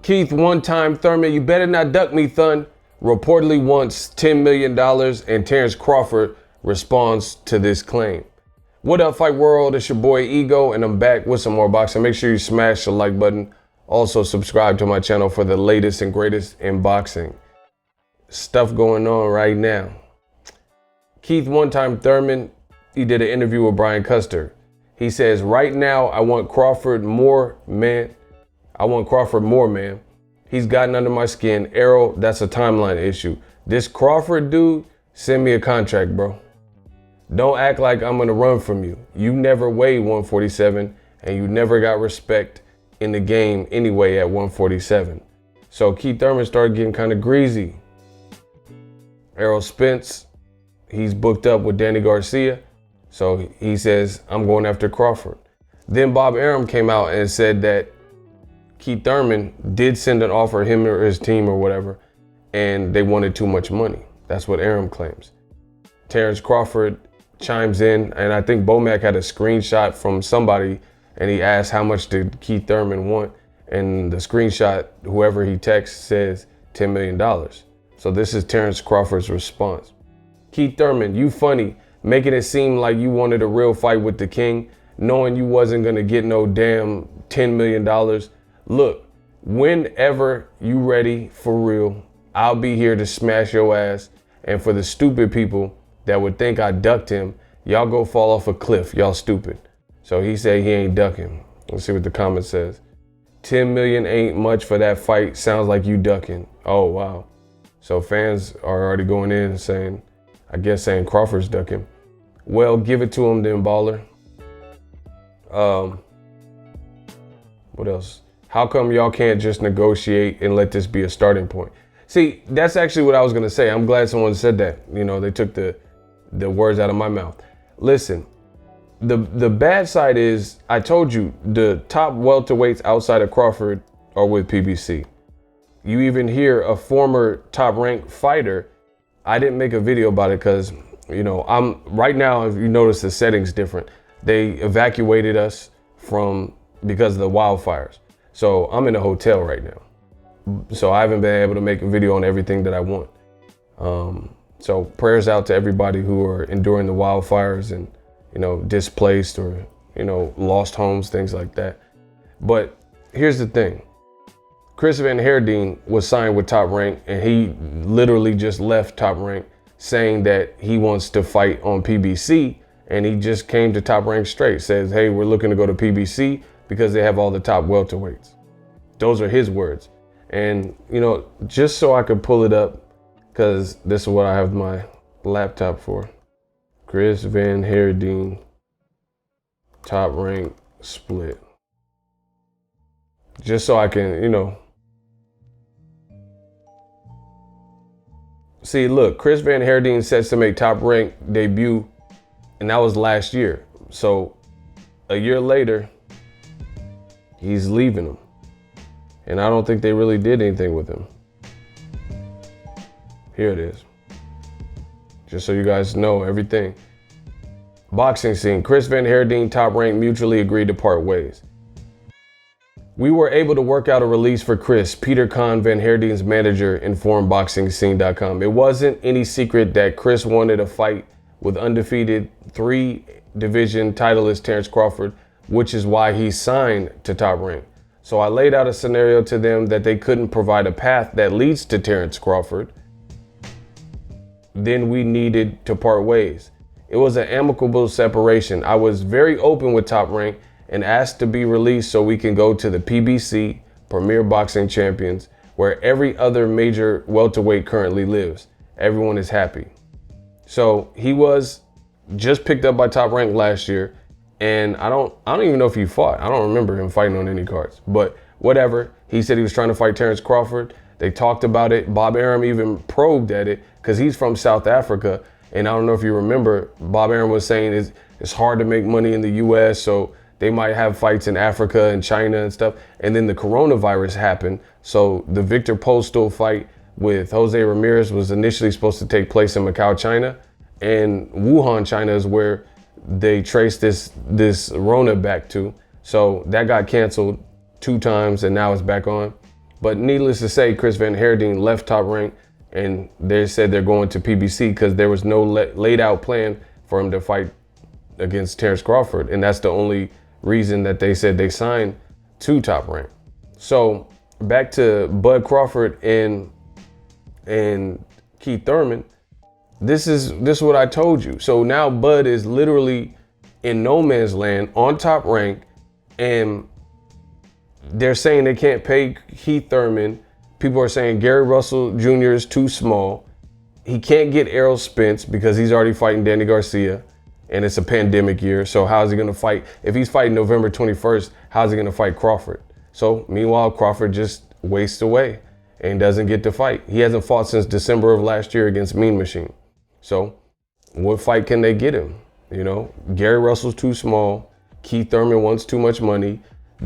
Keith, one time, Thurman, you better not duck me, Thun, reportedly wants $10 million, and Terence Crawford responds to this claim. What up, Fight World? It's your boy Ego, and I'm back with some more boxing. Make sure you smash the like button. Also, subscribe to my channel for the latest and greatest in boxing. Stuff going on right now. Keith, one time, Thurman, he did an interview with Brian Custer. He says, right now, I want Crawford more, man. He's gotten under my skin. Errol, that's a timeline issue. This Crawford dude, send me a contract, bro. Don't act like I'm gonna run from you. You never weighed 147 and you never got respect in the game anyway at 147. So Keith Thurman started getting kind of greasy. Errol Spence, he's booked up with Danny Garcia. So he says, I'm going after Crawford. Then Bob Arum came out and said that Keith Thurman did send an offer, him or his team or whatever, and they wanted too much money. That's what Arum claims. Terence Crawford chimes in, and I think Bomac had a screenshot from somebody, and he asked how much did Keith Thurman want, and the screenshot, whoever he texts, says $10 million. So this is Terence Crawford's response. Keith Thurman, you funny, making it seem like you wanted a real fight with the king, knowing you wasn't gonna get no damn $10 million. Look, whenever you ready for real, I'll be here to smash your ass. And for the stupid people that would think I ducked him, y'all go fall off a cliff, y'all stupid. So he said he ain't ducking. Let's see what the comment says. 10 million ain't much for that fight. Sounds like you ducking. Oh, wow. So fans are already going in and saying, I guess saying Crawford's ducking. Well, give it to him then, baller. What else? How come y'all can't just negotiate and let this be a starting point? See, that's actually what I was gonna say. I'm glad someone said that. You know, they took the words out of my mouth. Listen, the bad side is, I told you, the top welterweights outside of Crawford are with PBC. You even hear a former top ranked fighter. I didn't make a video about it because, you know, I'm right now, if you notice the setting's different. They evacuated us because of the wildfires. So I'm in a hotel right now. So I haven't been able to make a video on everything that I want. So prayers out to everybody who are enduring the wildfires and, you know, displaced or, you know, lost homes, things like that. But here's the thing. Chris Van Heerden was signed with Top Rank, and he literally just left Top Rank saying that he wants to fight on PBC, and he just came to Top Rank straight, says, hey, we're looking to go to PBC because they have all the top welterweights. Those are his words. And, you know, just so I could pull it up, because this is what I have my laptop for. Chris Van Heerden, Top Rank split. Just so I can, you know. See, look, Chris Van Heerden sets to make Top Rank debut, and that was last year. So a year later, he's leaving them. And I don't think they really did anything with him. Here it is. Just so you guys know everything. Boxing scene. Chris Van Heerden, Top Rank mutually agreed to part ways. We were able to work out a release for Chris, Peter Kahn, Van Heerden's manager, informed Boxingego.com. It wasn't any secret that Chris wanted a fight with undefeated 3-division titleist Terence Crawford, which is why he signed to Top Rank. So I laid out a scenario to them that they couldn't provide a path that leads to Terence Crawford. Then we needed to part ways. It was an amicable separation. I was very open with Top Rank and asked to be released so we can go to the PBC, Premier Boxing Champions, where every other major welterweight currently lives. Everyone is happy. So he was just picked up by Top Rank last year, and I don't even know if he fought. I don't remember him fighting on any cards, but whatever. He said he was trying to fight Terence Crawford. They talked about it. Bob Arum even probed at it because he's from South Africa. And I don't know if you remember, Bob Arum was saying it's hard to make money in the US, so they might have fights in Africa and China and stuff. And then the coronavirus happened. So the Victor Postal fight with Jose Ramirez was initially supposed to take place in Macau, China. And Wuhan, China is where they traced this Rona back to. So that got canceled 2 times and now it's back on. But needless to say, Chris Van Herding left Top Rank, and they said they're going to PBC because there was no laid out plan for him to fight against Terence Crawford. And that's the only reason that they said they signed to Top Rank. So back to Bud Crawford and Keith Thurman. This is what I told you. So now Bud is literally in no man's land on Top Rank, and they're saying they can't pay Keith Thurman. People are saying Gary Russell Jr. is too small. He can't get Errol Spence because he's already fighting Danny Garcia, and it's a pandemic year. So how's he gonna fight? If he's fighting November 21st, how's he gonna fight Crawford? So meanwhile, Crawford just wastes away and doesn't get to fight. He hasn't fought since December of last year against Mean Machine. So what fight can they get him? You know, Gary Russell's too small. Keith Thurman wants too much money.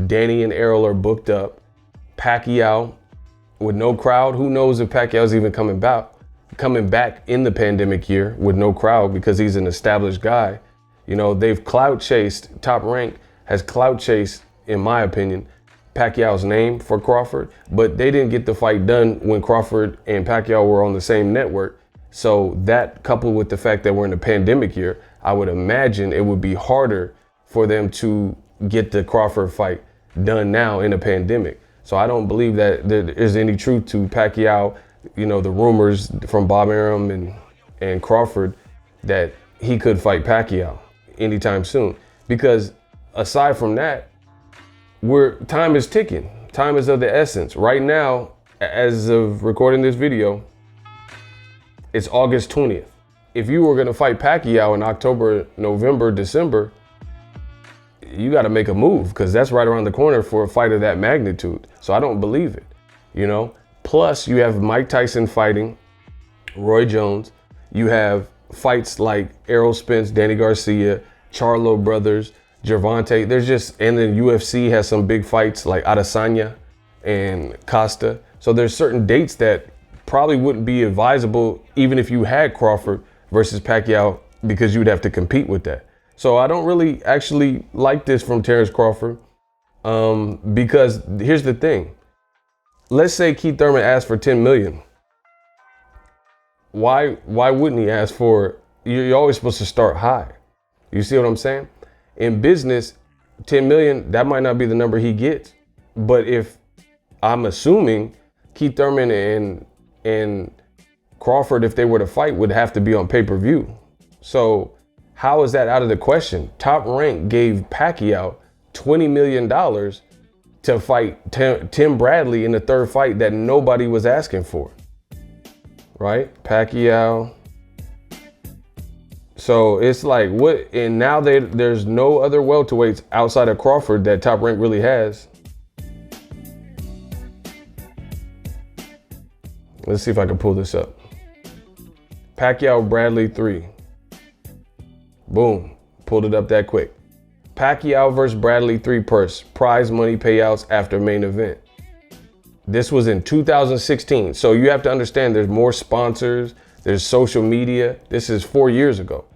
Danny and Errol are booked up. Pacquiao with no crowd. Who knows if Pacquiao's even coming back in the pandemic year with no crowd, because he's an established guy. You know, they've clout chased. Top Rank has clout chased, in my opinion, Pacquiao's name for Crawford, but they didn't get the fight done when Crawford and Pacquiao were on the same network. So that, coupled with the fact that we're in a pandemic year, I would imagine it would be harder for them to get the Crawford fight done now in a pandemic. So I don't believe that there is any truth to Pacquiao, you know, the rumors from Bob Arum and Crawford that he could fight Pacquiao anytime soon. Because aside from that, time is ticking. Time is of the essence. Right now, as of recording this video, it's August 20th. If you were gonna fight Pacquiao in October, November, December, you gotta make a move, because that's right around the corner for a fight of that magnitude. So I don't believe it, you know? Plus, you have Mike Tyson fighting Roy Jones. You have fights like Errol Spence, Danny Garcia, Charlo brothers, Gervonta. And then UFC has some big fights like Adesanya and Costa. So there's certain dates that probably wouldn't be advisable even if you had Crawford versus Pacquiao, because you'd have to compete with that. So I don't really actually like this from Terence Crawford, because here's the thing. Let's say Keith Thurman asked for 10 million. Why wouldn't he ask for, you're always supposed to start high. You see what I'm saying? In business, 10 million, that might not be the number he gets. But if I'm assuming Keith Thurman and Crawford, if they were to fight, would have to be on pay-per-view. So how is that out of the question? Top Rank gave Pacquiao $20 million to fight Tim Bradley in the third fight that nobody was asking for, right? Pacquiao. So it's like, what? And now there's no other welterweights outside of Crawford that Top Rank really has. Let's see if I can pull this up. Pacquiao Bradley 3. Boom, pulled it up that quick. Pacquiao versus Bradley 3 prize money payouts after main event. This was in 2016. So you have to understand there's more sponsors, there's social media. This is 4 years ago.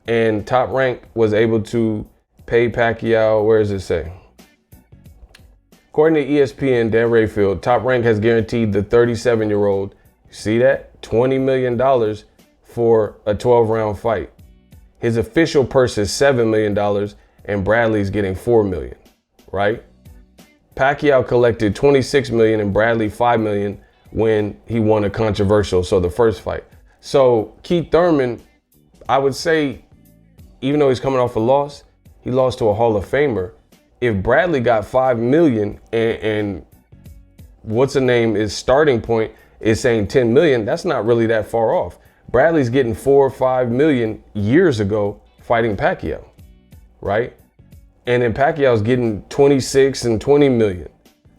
And Top Rank was able to pay Pacquiao, where does it say? According to ESPN, Dan Rayfield, Top Rank has guaranteed the 37-year-old, see that? $20 million for a 12-round fight. His official purse is $7 million and Bradley's getting $4 million, right? Pacquiao collected $26 million and Bradley $5 million when he won a controversial, so the first fight. So Keith Thurman, I would say, even though he's coming off a loss, he lost to a Hall of Famer. If Bradley got $5 million and what's the name, his starting point is saying $10 million, that's not really that far off. Bradley's getting $4 or $5 million years ago fighting Pacquiao, right? And then Pacquiao's getting 26 and 20 million.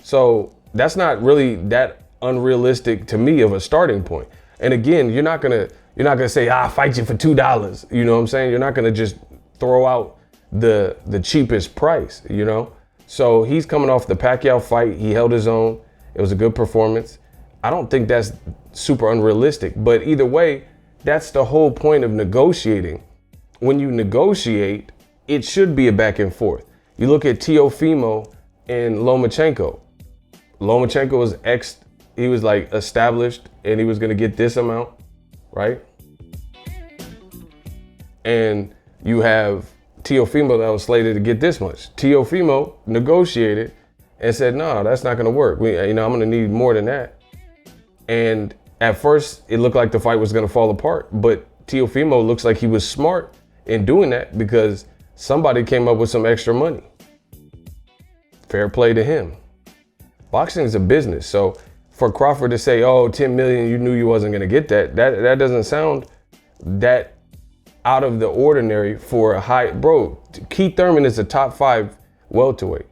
So that's not really that unrealistic to me of a starting point. And again, you're not gonna say, I'll fight you for $2. You know what I'm saying? You're not gonna just throw out the cheapest price, you know? So he's coming off the Pacquiao fight. He held his own. It was a good performance. I don't think that's super unrealistic, but either way, that's the whole point of negotiating. When you negotiate, it should be a back and forth. You look at Teofimo and Lomachenko. Lomachenko was he was like established and he was gonna get this amount, right? And you have Teofimo that was slated to get this much. Teofimo negotiated and said, no, that's not gonna work. I'm gonna need more than that. And at first it looked like the fight was gonna fall apart, but Teofimo looks like he was smart in doing that because somebody came up with some extra money. Fair play to him. Boxing is a business. So for Crawford to say, oh, 10 million, you knew you wasn't gonna get that. That doesn't sound that out of the ordinary for a high, bro. Keith Thurman is a top 5 welterweight,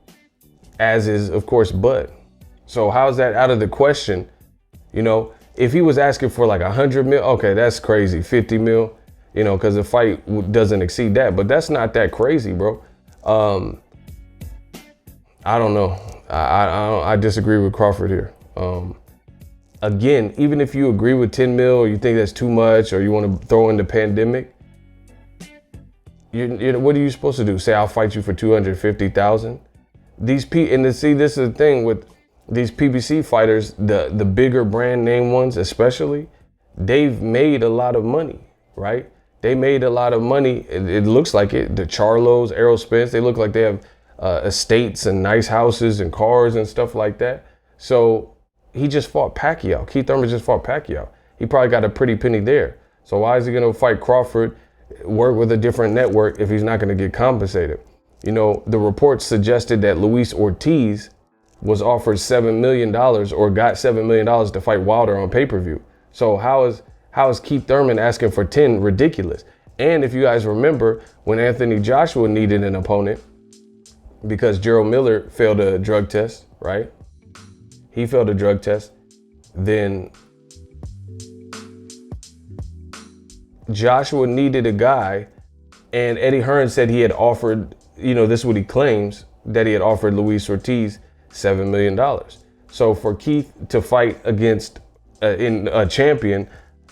as is of course Bud. So how's that out of the question? If he was asking for like 100 mil, okay, that's crazy. 50 mil, because the fight doesn't exceed that, but that's not that crazy, bro. I don't know. I disagree with Crawford here. Again, even if you agree with 10 mil or you think that's too much or you want to throw in the pandemic, what are you supposed to do? Say, I'll fight you for 250,000? This is the thing with these PBC fighters, the bigger brand name ones especially, they've made a lot of money, right? They made a lot of money. It looks like it. The Charlos, Errol Spence, they look like they have estates and nice houses and cars and stuff like that. So he just fought Pacquiao. Keith Thurman just fought Pacquiao. He probably got a pretty penny there. So why is he gonna fight Crawford, work with a different network if he's not gonna get compensated? The reports suggested that Luis Ortiz was offered $7 million or got $7 million to fight Wilder on pay-per-view. So how is Keith Thurman asking for 10 ridiculous? And if you guys remember when Anthony Joshua needed an opponent because Gerald Miller failed a drug test, right? He failed a drug test. Then Joshua needed a guy, and Eddie Hearn said he had offered, this is what he claims, that he had offered Luis Ortiz $7 million. So for Keith to fight against a champion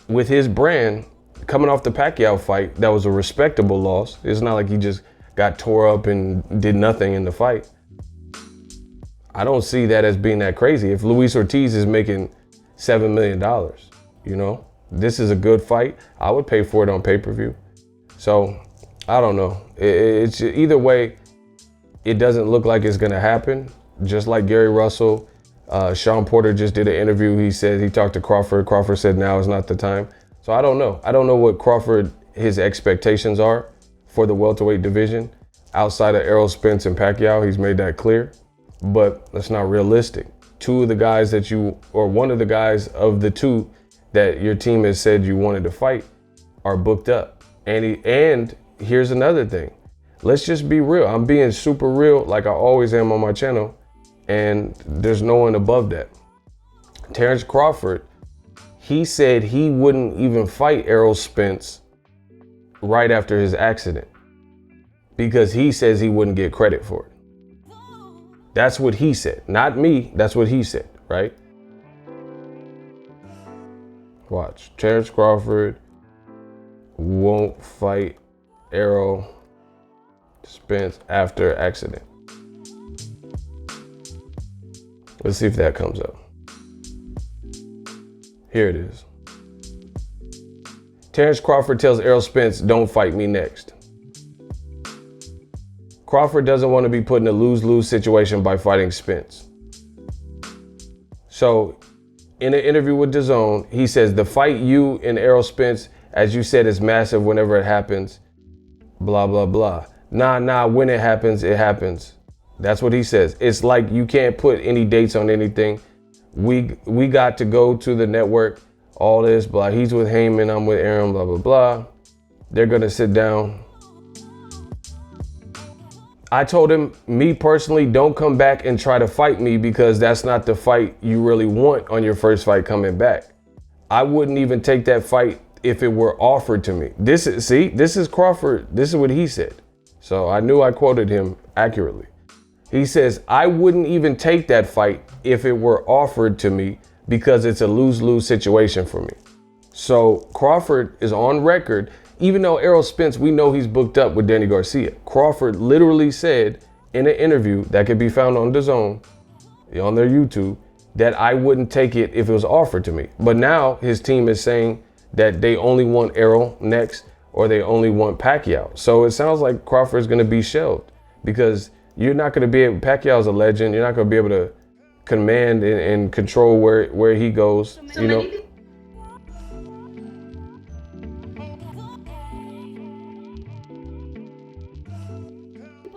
with his brand, coming off the Pacquiao fight, that was a respectable loss. It's not like he just got tore up and did nothing in the fight. I don't see that as being that crazy. If Luis Ortiz is making $7 million, this is a good fight. I would pay for it on pay-per-view. So I don't know. It's either way, it doesn't look like it's gonna happen. Just like Gary Russell, Sean Porter just did an interview. He said he talked to Crawford. Crawford said now is not the time. So I don't know. I don't know what Crawford, his expectations are for the welterweight division. Outside of Errol Spence and Pacquiao, he's made that clear. But that's not realistic. One of the guys of the two that your team has said you wanted to fight are booked up. And here's another thing. Let's just be real. I'm being super real like I always am on my channel. And there's no one above that. Terence Crawford, he said he wouldn't even fight Errol Spence right after his accident because he says he wouldn't get credit for it. That's what he said, not me. That's what he said, right? Watch, Terence Crawford won't fight Errol Spence after accident. Let's see if that comes up. Here it is. Terence Crawford tells Errol Spence, don't fight me next. Crawford doesn't want to be put in a lose-lose situation by fighting Spence. So in an interview with DAZN, he says, the fight you and Errol Spence, as you said, is massive whenever it happens, blah, blah, blah. Nah, when it happens, it happens. That's what he says. It's like you can't put any dates on anything. We got to go to the network, all this, blah. He's with Heyman, I'm with Aaron, blah, blah, blah. They're gonna sit down. I told him, me personally, don't come back and try to fight me because that's not the fight you really want on your first fight coming back. I wouldn't even take that fight if it were offered to me. This is Crawford. This is what he said. So I knew I quoted him accurately. He says, I wouldn't even take that fight if it were offered to me because it's a lose-lose situation for me. So Crawford is on record, even though Errol Spence, we know he's booked up with Danny Garcia. Crawford literally said in an interview that could be found on DAZN, on their YouTube, that I wouldn't take it if it was offered to me. But now his team is saying that they only want Errol next, or they only want Pacquiao. So it sounds like Crawford is going to be shelved, because you're not going to be able, Pacquiao's a legend. You're not going to be able to command and control where he goes, you know.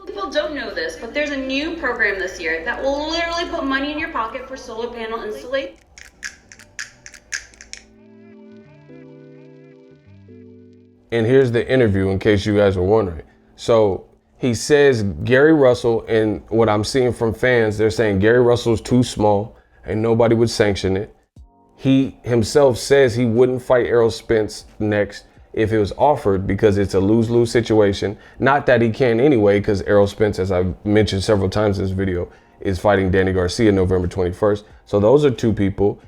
People don't know this, but there's a new program this year that will literally put money in your pocket for solar panel installation. And here's the interview, in case you guys were wondering. So he says Gary Russell, and what I'm seeing from fans, they're saying Gary Russell's too small and nobody would sanction it. He himself says he wouldn't fight Errol Spence next if it was offered, because it's a lose-lose situation. Not that he can anyway, because Errol Spence, as I've mentioned several times in this video, is fighting Danny Garcia November 21st. So those are two people.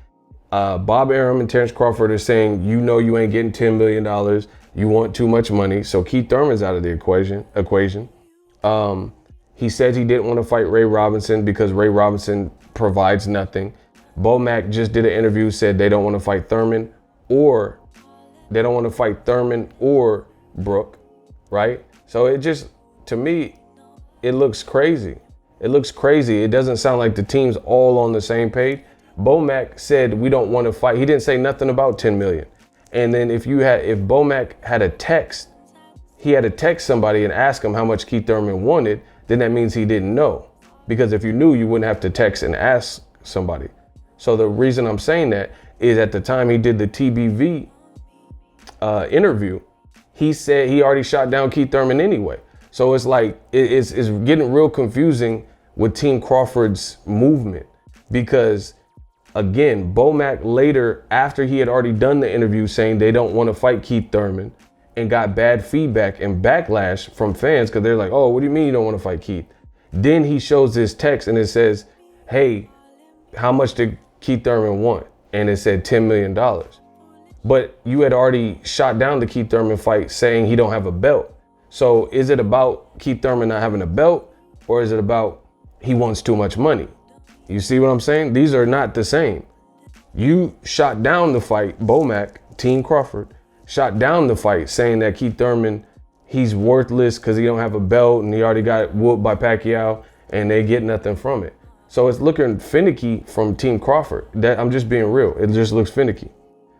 Bob Arum and Terence Crawford are saying, you know, you ain't getting $10 million. You want too much money. So Keith Thurman's out of the equation. He said he didn't want to fight Ray Robinson because Ray Robinson provides nothing. Bo Mack just did an interview, said they don't want to fight Thurman, or Brook, right? So it just, to me, it looks crazy. It looks crazy. It doesn't sound like the team's all on the same page. Bo Mack said we don't want to fight. He didn't say nothing about 10 million. And then if Bo Mack had a text, he had to text somebody and ask him how much Keith Thurman wanted, then that means he didn't know. Because if you knew, you wouldn't have to text and ask somebody. So the reason I'm saying that is, at the time he did the TBV interview, he said he already shot down Keith Thurman anyway. So it's like, it's getting real confusing with Team Crawford's movement, because again, Bo Mack later, after he had already done the interview saying they don't want to fight Keith Thurman, and got bad feedback and backlash from fans, because they're like, oh, what do you mean you don't want to fight Keith? Then he shows this text and it says, hey, how much did Keith Thurman want? And it said $10 million. But you had already shot down the Keith Thurman fight saying he don't have a belt. So is it about Keith Thurman not having a belt, or is it about he wants too much money? You see what I'm saying? These are not the same. You shot down the fight, Bo Mack, Team Crawford, shot down the fight saying that Keith Thurman, he's worthless because he don't have a belt and he already got whooped by Pacquiao, and they get nothing from it. So it's looking finicky from Team Crawford. That, I'm just being real. It just looks finicky.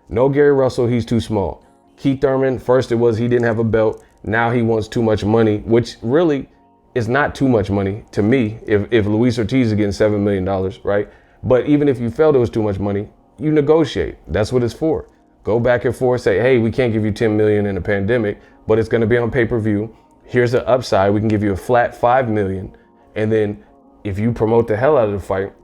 No Gary Russell, he's too small. Keith Thurman, first it was he didn't have a belt. Now he wants too much money, which really is not too much money to me if Luis Ortiz is getting $7 million, right? But even if you felt it was too much money, you negotiate. That's what it's for. Go back and forth, say, hey, we can't give you 10 million in a pandemic, but it's going to be on pay-per-view. Here's the upside. We can give you a flat 5 million. And then if you promote the hell out of the fight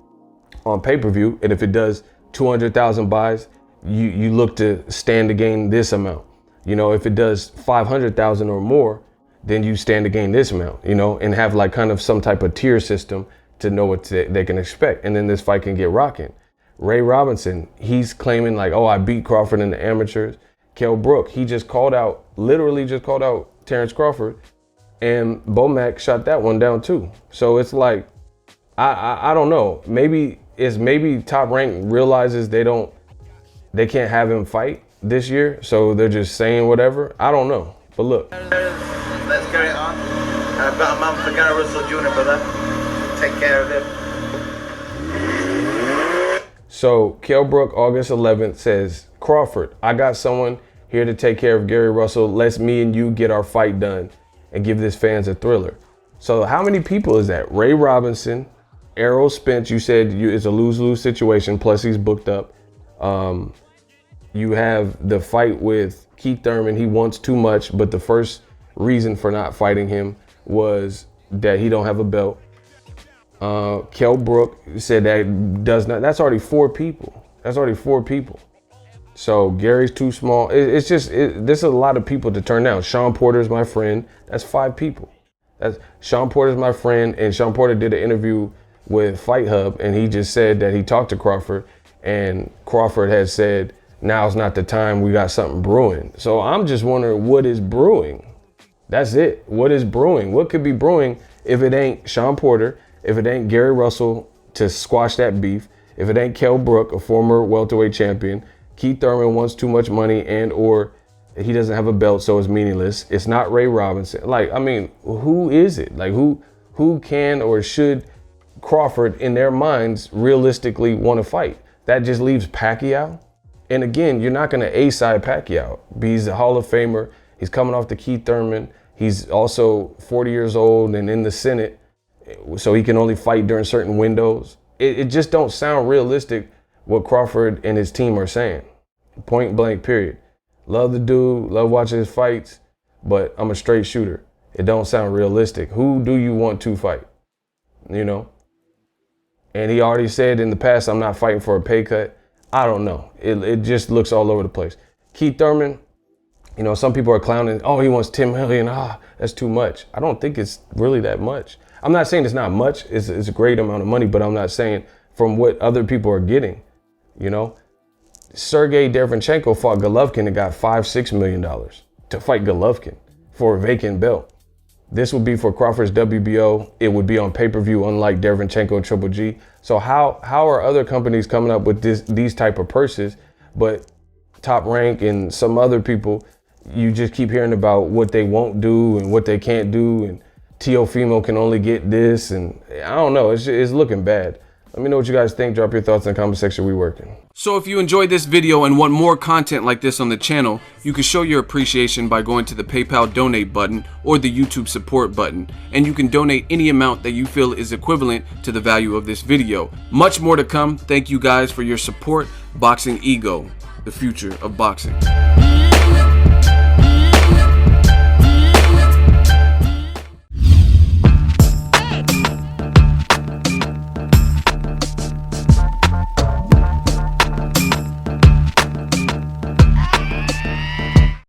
on pay-per-view, and if it does 200,000 buys, you look to stand to gain this amount. You know, if it does 500,000 or more, then you stand to gain this amount, you know, and have like kind of some type of tier system to know what they can expect. And then this fight can get rocking. Ray Robinson, he's claiming like, oh, I beat Crawford in the amateurs. Kell Brook, he just called out, literally just called out Terence Crawford, and Bo Mack shot that one down too. So it's like, I don't know. Maybe Top Rank realizes they can't have him fight this year, so they're just saying whatever. I don't know. But look. Let's carry it on. About a month for Gary Russell Jr., brother. Take care of him. So Kell Brook, August 11th, says, Crawford, I got someone here to take care of Gary Russell. Let's me and you get our fight done and give this fans a thriller. So how many people is that? Ray Robinson, Errol Spence, you said it's a lose-lose situation, plus he's booked up. You have the fight with Keith Thurman. He wants too much, but the first reason for not fighting him was that he don't have a belt. Kell Brook said that does not, that's already 4 people. That's already 4 people. So Gary's too small. There's a lot of people to turn down. Sean Porter's my friend. That's 5 people. Sean Porter's my friend, and Sean Porter did an interview with Fight Hub, and he just said that he talked to Crawford, and Crawford had said, now's not the time, we got something brewing. So I'm just wondering what is brewing. That's it. What is brewing? What could be brewing if it ain't Sean Porter, if it ain't Gary Russell to squash that beef, If it ain't Kell Brook, a former welterweight champion, Keith Thurman wants too much money and or he doesn't have a belt, so it's meaningless. It's not Ray Robinson. Like, I mean, who is it? Like, who can or should Crawford, in their minds, realistically want to fight? That just leaves Pacquiao. And again, you're not going to A-side Pacquiao. He's a Hall of Famer. He's coming off the Keith Thurman. He's also 40 years old and in the Senate, so he can only fight during certain windows. It just don't sound realistic what Crawford and his team are saying. Point blank, period. Love the dude, love watching his fights, but I'm a straight shooter. It don't sound realistic. Who do you want to fight? You know? And he already said in the past, I'm not fighting for a pay cut. I don't know. It just looks all over the place. Keith Thurman, you know, some people are clowning, oh, he wants 10 million. That's too much. I don't think it's really that much. I'm not saying it's not much. It's a great amount of money, but I'm not saying from what other people are getting, you know. Sergey Derevyanchenko fought Golovkin and got $5-6 million to fight Golovkin for a vacant belt. This would be for Crawford's WBO. It would be on pay-per-view, unlike Derevyanchenko and Triple G. So how are other companies coming up with these type of purses, but Top Rank and some other people, you just keep hearing about what they won't do and what they can't do, and Teofimo can only get this, and I don't know, it's looking bad. Let me know what you guys think. Drop your thoughts in the comment section. We working. So if you enjoyed this video and want more content like this on the channel, you can show your appreciation by going to the PayPal donate button or the YouTube support button, and you can donate any amount that you feel is equivalent to the value of this video. Much more to come. Thank you guys for your support. Boxingego, the future of boxing.